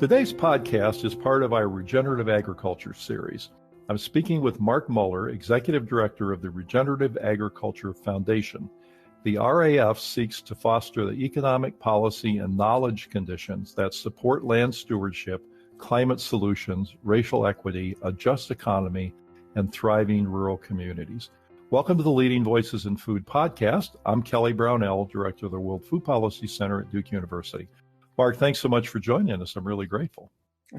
Today's podcast is part of our Regenerative Agriculture series. I'm speaking with Mark Muller, Executive Director of the Regenerative Agriculture Foundation. The RAF seeks to foster the economic, policy, and knowledge conditions that support land stewardship, climate solutions, racial equity, a just economy, and thriving rural communities. Welcome to the Leading Voices in Food podcast. I'm Kelly Brownell, Director of the World Food Policy Center at Duke University. Mark, thanks so much for joining us. I'm really grateful.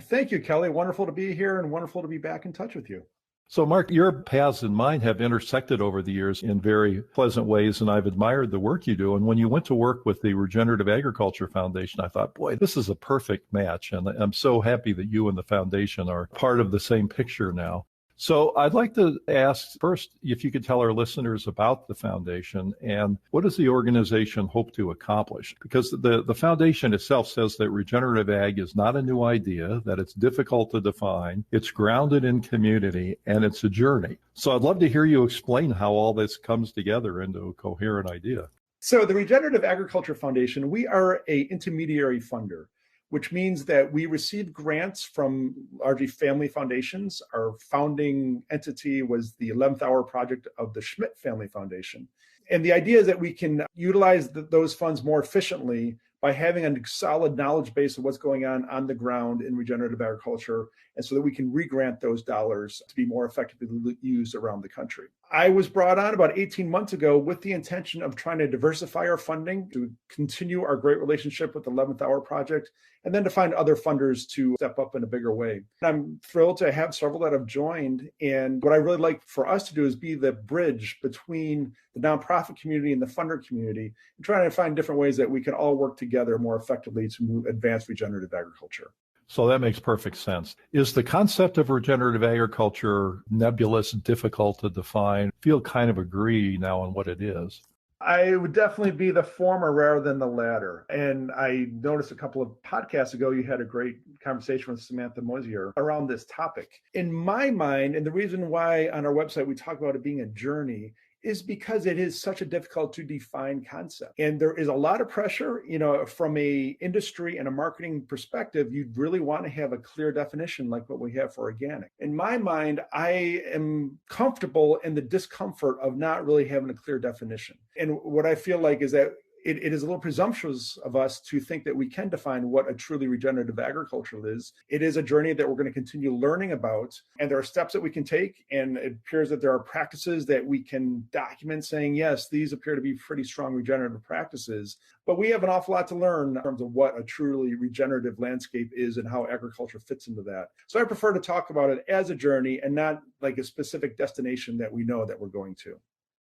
Thank you, Kelly. Wonderful to be here and wonderful to be back in touch with you. So, Mark, your paths and mine have intersected over the years in very pleasant ways, and I've admired the work you do. And when you went to work with the Regenerative Agriculture Foundation, I thought, boy, this is a perfect match. And I'm so happy that you and the foundation are part of the same picture now. So I'd like to ask first if you could tell our listeners about the foundation and what does the organization hope to accomplish? Because the foundation itself says that regenerative ag is not a new idea, that it's difficult to define, it's grounded in community, and it's a journey. So I'd love to hear you explain how all this comes together into a coherent idea. So the Regenerative Agriculture Foundation, we are an intermediary funder, which means that we receive grants from largely family foundations. Our founding entity was the 11th Hour Project of the Schmidt Family Foundation. And the idea is that we can utilize those funds more efficiently by having a solid knowledge base of what's going on the ground in regenerative agriculture, and so that we can re-grant those dollars to be more effectively used around the country. I was brought on about 18 months ago with the intention of trying to diversify our funding, to continue our great relationship with the 11th Hour Project, and then to find other funders to step up in a bigger way. I'm thrilled to have several that have joined. And what I really like for us to do is be the bridge between the nonprofit community and the funder community, and trying to find different ways that we can all work together more effectively to advance regenerative agriculture. So that makes perfect sense. Is the concept of regenerative agriculture nebulous, difficult to define? I feel kind of agree now on what it is. I would definitely be the former rather than the latter. And I noticed a couple of podcasts ago, you had a great conversation with Samantha Mosier around this topic. In my mind, and the reason why on our website we talk about it being a journey, is because it is such a difficult to define concept. And there is a lot of pressure, from a industry and a marketing perspective, you'd really want to have a clear definition like what we have for organic. In my mind, I am comfortable in the discomfort of not really having a clear definition. And what I feel like is that it is a little presumptuous of us to think that we can define what a truly regenerative agriculture is. It is a journey that we're going to continue learning about, and there are steps that we can take, and it appears that there are practices that we can document saying, yes, these appear to be pretty strong regenerative practices, but we have an awful lot to learn in terms of what a truly regenerative landscape is and how agriculture fits into that. So I prefer to talk about it as a journey and not like a specific destination that we know that we're going to.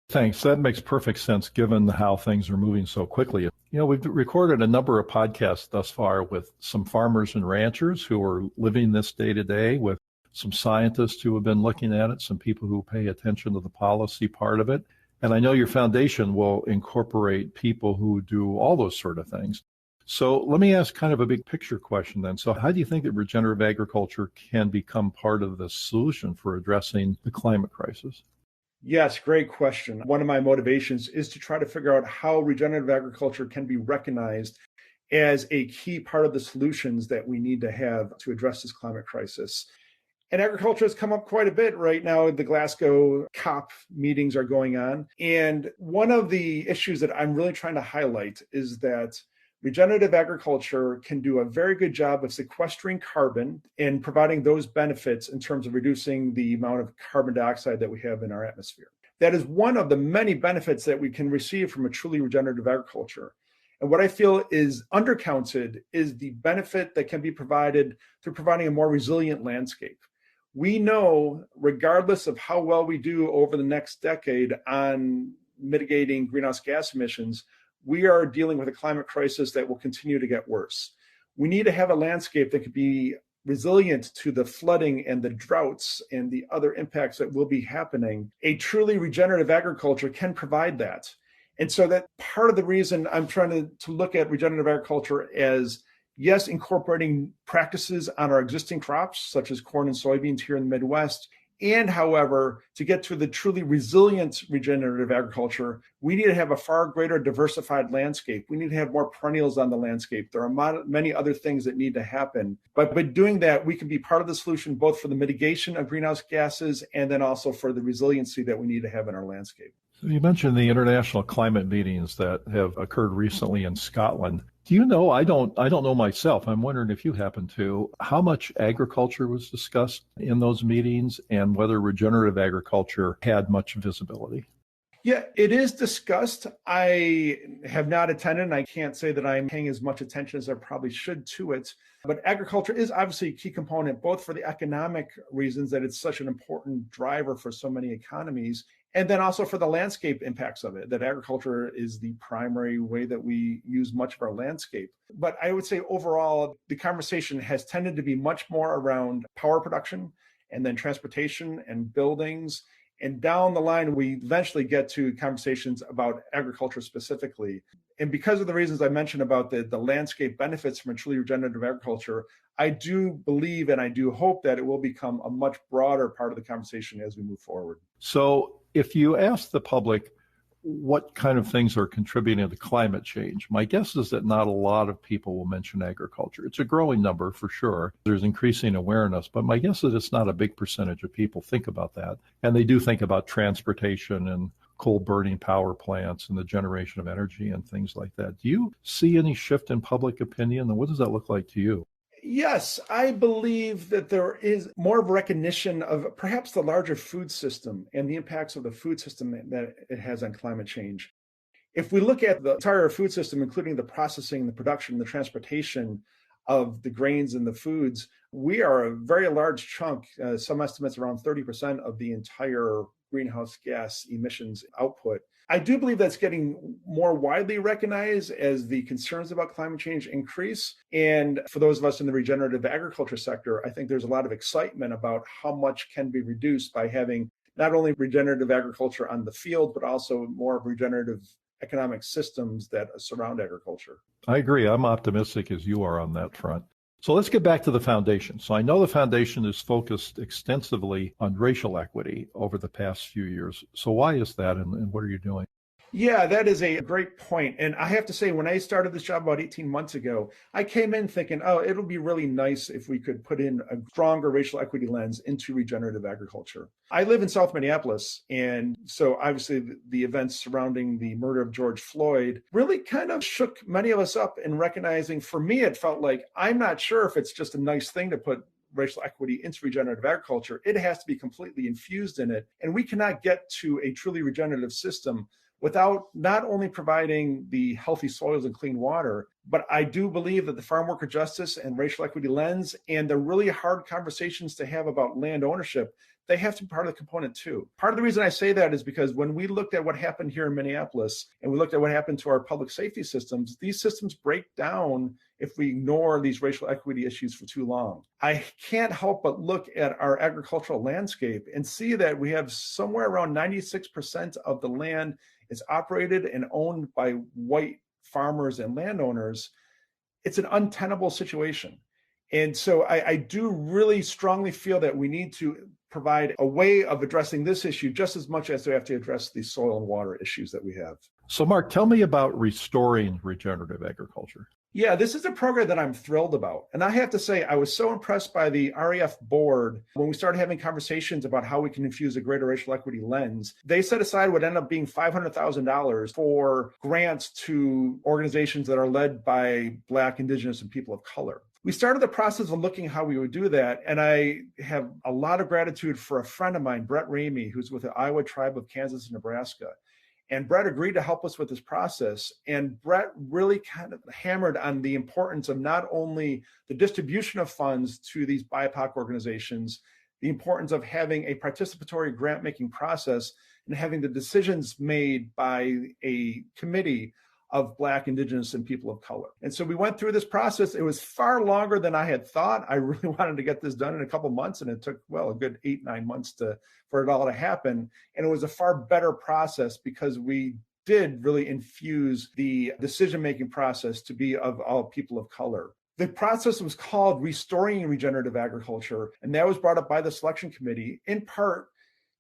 Thanks. That makes perfect sense given how things are moving so quickly. We've recorded a number of podcasts thus far with some farmers and ranchers who are living this day to day, with some scientists who have been looking at it, some people who pay attention to the policy part of it. And I know your foundation will incorporate people who do all those sort of things. So let me ask kind of a big picture question then. So how do you think that regenerative agriculture can become part of the solution for addressing the climate crisis? Yes, great question. One of my motivations is to try to figure out how regenerative agriculture can be recognized as a key part of the solutions that we need to have to address this climate crisis. And agriculture has come up quite a bit right now. The Glasgow COP meetings are going on. And one of the issues that I'm really trying to highlight is that regenerative agriculture can do a very good job of sequestering carbon and providing those benefits in terms of reducing the amount of carbon dioxide that we have in our atmosphere. That is one of the many benefits that we can receive from a truly regenerative agriculture. And what I feel is undercounted is the benefit that can be provided through providing a more resilient landscape. We know, regardless of how well we do over the next decade on mitigating greenhouse gas emissions, we are dealing with a climate crisis that will continue to get worse. We need to have a landscape that could be resilient to the flooding and the droughts and the other impacts that will be happening. A truly regenerative agriculture can provide that. And so that part of the reason I'm trying to look at regenerative agriculture as, yes, incorporating practices on our existing crops, such as corn and soybeans here in the Midwest, And however, to get to the truly resilient regenerative agriculture, we need to have a far greater diversified landscape. We need to have more perennials on the landscape. There are many other things that need to happen. But by doing that, we can be part of the solution, both for the mitigation of greenhouse gases and then also for the resiliency that we need to have in our landscape. So you mentioned the international climate meetings that have occurred recently in Scotland. Do you know, I don't know myself, I'm wondering if you happen to, how much agriculture was discussed in those meetings and whether regenerative agriculture had much visibility? Yeah, it is discussed. I have not attended, and I can't say that I'm paying as much attention as I probably should to it. But agriculture is obviously a key component, both for the economic reasons that it's such an important driver for so many economies, and then also for the landscape impacts of it, that agriculture is the primary way that we use much of our landscape. But I would say overall, the conversation has tended to be much more around power production and then transportation and buildings. And down the line, we eventually get to conversations about agriculture specifically. And because of the reasons I mentioned about the landscape benefits from a truly regenerative agriculture, I do believe and I do hope that it will become a much broader part of the conversation as we move forward. So if you ask the public what kind of things are contributing to climate change, my guess is that not a lot of people will mention agriculture. It's a growing number for sure. There's increasing awareness, but my guess is it's not a big percentage of people think about that. And they do think about transportation and coal burning power plants and the generation of energy and things like that. Do you see any shift in public opinion? And what does that look like to you? Yes, I believe that there is more of recognition of perhaps the larger food system and the impacts of the food system that it has on climate change. If we look at the entire food system, including the processing, the production, the transportation of the grains and the foods, we are a very large chunk, some estimates around 30% of the entire greenhouse gas emissions output. I do believe that's getting more widely recognized as the concerns about climate change increase. And for those of us in the regenerative agriculture sector, I think there's a lot of excitement about how much can be reduced by having not only regenerative agriculture on the field, but also more regenerative economic systems that surround agriculture. I agree. I'm optimistic as you are on that front. So let's get back to the foundation. So I know the foundation is focused extensively on racial equity over the past few years. So why is that, and what are you doing? Yeah, that is a great point. And I have to say, when I started this job about 18 months ago, I came in thinking, oh, it'll be really nice if we could put in a stronger racial equity lens into regenerative agriculture. I live in South Minneapolis. And so obviously the events surrounding the murder of George Floyd really kind of shook many of us up in recognizing, for me, it felt like I'm not sure if it's just a nice thing to put racial equity into regenerative agriculture. It has to be completely infused in it. And we cannot get to a truly regenerative system without not only providing the healthy soils and clean water, but I do believe that the farm worker justice and racial equity lens and the really hard conversations to have about land ownership, they have to be part of the component too. Part of the reason I say that is because when we looked at what happened here in Minneapolis and we looked at what happened to our public safety systems, these systems break down if we ignore these racial equity issues for too long. I can't help but look at our agricultural landscape and see that we have somewhere around 96% of the land is operated and owned by white farmers and landowners. It's an untenable situation. And so I do really strongly feel that we need to provide a way of addressing this issue just as much as we have to address the soil and water issues that we have. So Mark, tell me about restoring regenerative agriculture. Yeah, this is a program that I'm thrilled about. And I have to say, I was so impressed by the REF board when we started having conversations about how we can infuse a greater racial equity lens. They set aside what ended up being $500,000 for grants to organizations that are led by Black, Indigenous, and people of color. We started the process of looking how we would do that. And I have a lot of gratitude for a friend of mine, Brett Ramey, who's with the Iowa Tribe of Kansas and Nebraska. And Brett agreed to help us with this process. And Brett really kind of hammered on the importance of not only the distribution of funds to these BIPOC organizations, the importance of having a participatory grant-making process and having the decisions made by a committee of Black, Indigenous, and people of color. And so we went through this process. It was far longer than I had thought. I really wanted to get this done in a couple of months, and it took, a good 8-9 months for it all to happen. And it was a far better process because we did really infuse the decision-making process to be of all people of color. The process was called Restoring Regenerative Agriculture, and that was brought up by the selection committee in part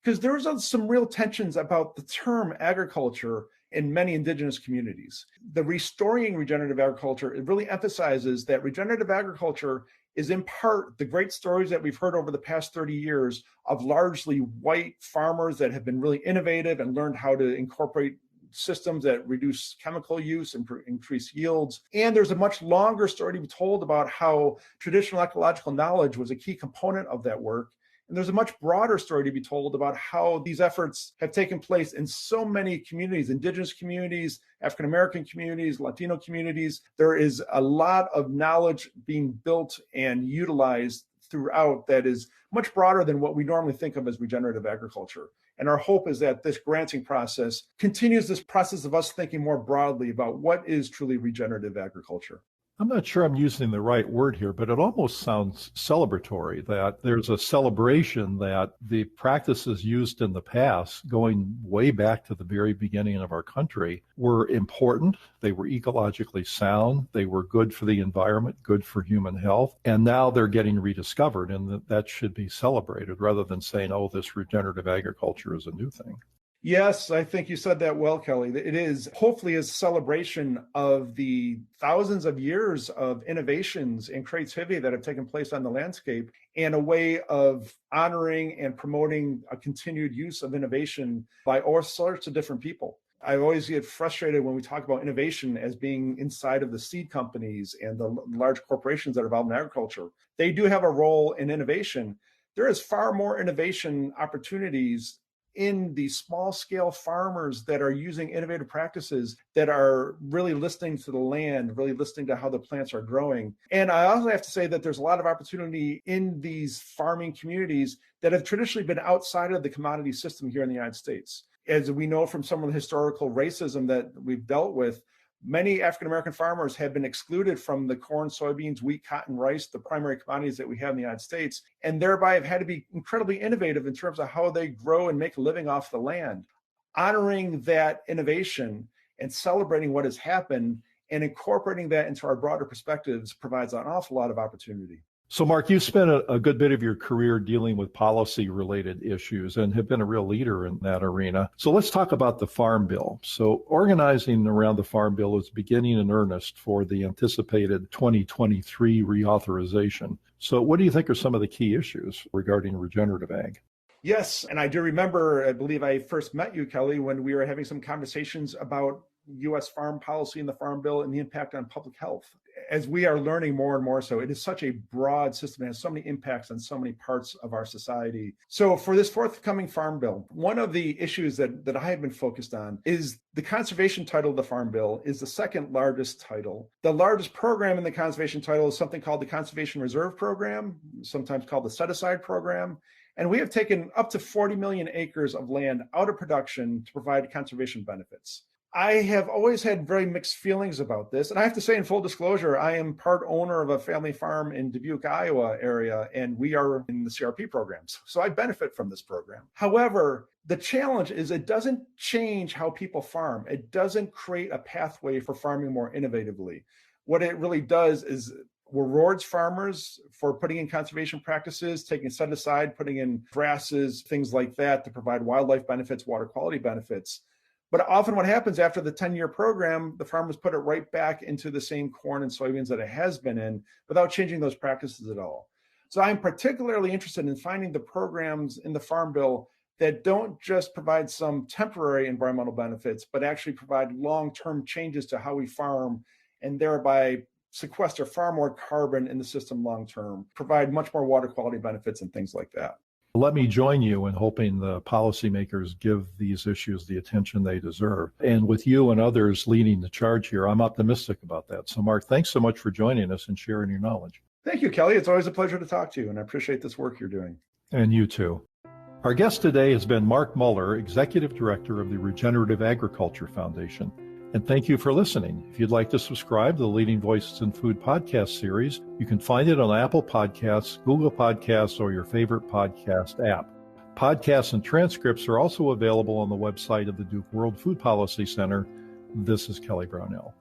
because there was some real tensions about the term agriculture in many indigenous communities. The Restoring Regenerative Agriculture, it really emphasizes that regenerative agriculture is in part the great stories that we've heard over the past 30 years of largely white farmers that have been really innovative and learned how to incorporate systems that reduce chemical use and increase yields. And there's a much longer story to be told about how traditional ecological knowledge was a key component of that work. And there's a much broader story to be told about how these efforts have taken place in so many communities, indigenous communities, African-American communities, Latino communities. There is a lot of knowledge being built and utilized throughout that is much broader than what we normally think of as regenerative agriculture. And our hope is that this granting process continues this process of us thinking more broadly about what is truly regenerative agriculture. I'm not sure I'm using the right word here, but it almost sounds celebratory, that there's a celebration that the practices used in the past, going way back to the very beginning of our country, were important. They were ecologically sound. They were good for the environment, good for human health. And now they're getting rediscovered, and that should be celebrated rather than saying, oh, this regenerative agriculture is a new thing. Yes, I think you said that well, Kelly. It is hopefully a celebration of the thousands of years of innovations and creativity that have taken place on the landscape, and a way of honoring and promoting a continued use of innovation by all sorts of different people. I always get frustrated when we talk about innovation as being inside of the seed companies and the large corporations that are involved in agriculture. They do have a role in innovation. There is far more innovation opportunities in the small scale farmers that are using innovative practices, that are really listening to the land, really listening to how the plants are growing. And I also have to say that there's a lot of opportunity in these farming communities that have traditionally been outside of the commodity system here in the United States. As we know from some of the historical racism that we've dealt with, many African-American farmers have been excluded from the corn, soybeans, wheat, cotton, rice, the primary commodities that we have in the United States, and thereby have had to be incredibly innovative in terms of how they grow and make a living off the land. Honoring that innovation and celebrating what has happened and incorporating that into our broader perspectives provides an awful lot of opportunity. So, Mark, you've spent a good bit of your career dealing with policy-related issues and have been a real leader in that arena. So let's talk about the Farm Bill. So organizing around the Farm Bill is beginning in earnest for the anticipated 2023 reauthorization. So what do you think are some of the key issues regarding regenerative ag? Yes, and I do remember, I believe I first met you, Kelly, when we were having some conversations about U.S. farm policy and the Farm Bill and the impact on public health. As we are learning more and more so, it is such a broad system. It has so many impacts on so many parts of our society. So for this forthcoming Farm Bill, one of the issues that I have been focused on is the conservation title of the Farm Bill is the second largest title. The largest program in the conservation title is something called the Conservation Reserve Program, sometimes called the Set Aside Program. And we have taken up to 40 million acres of land out of production to provide conservation benefits. I have always had very mixed feelings about this. And I have to say, in full disclosure, I am part owner of a family farm in Dubuque, Iowa area, and we are in the CRP programs. So I benefit from this program. However, the challenge is it doesn't change how people farm. It doesn't create a pathway for farming more innovatively. What it really does is rewards farmers for putting in conservation practices, taking set aside, putting in grasses, things like that to provide wildlife benefits, water quality benefits. But often what happens after the 10-year program, the farmers put it right back into the same corn and soybeans that it has been in without changing those practices at all. So I'm particularly interested in finding the programs in the Farm Bill that don't just provide some temporary environmental benefits, but actually provide long-term changes to how we farm and thereby sequester far more carbon in the system long-term, provide much more water quality benefits and things like that. Let me join you in hoping the policymakers give these issues the attention they deserve. And with you and others leading the charge here, I'm optimistic about that. So, Mark, thanks so much for joining us and sharing your knowledge. Thank you, Kelly. It's always a pleasure to talk to you, and I appreciate this work you're doing. And you too. Our guest today has been Mark Muller, Executive Director of the Regenerative Agriculture Foundation. And thank you for listening. If you'd like to subscribe to the Leading Voices in Food podcast series, you can find it on Apple Podcasts, Google Podcasts, or your favorite podcast app. Podcasts and transcripts are also available on the website of the Duke World Food Policy Center. This is Kelly Brownell.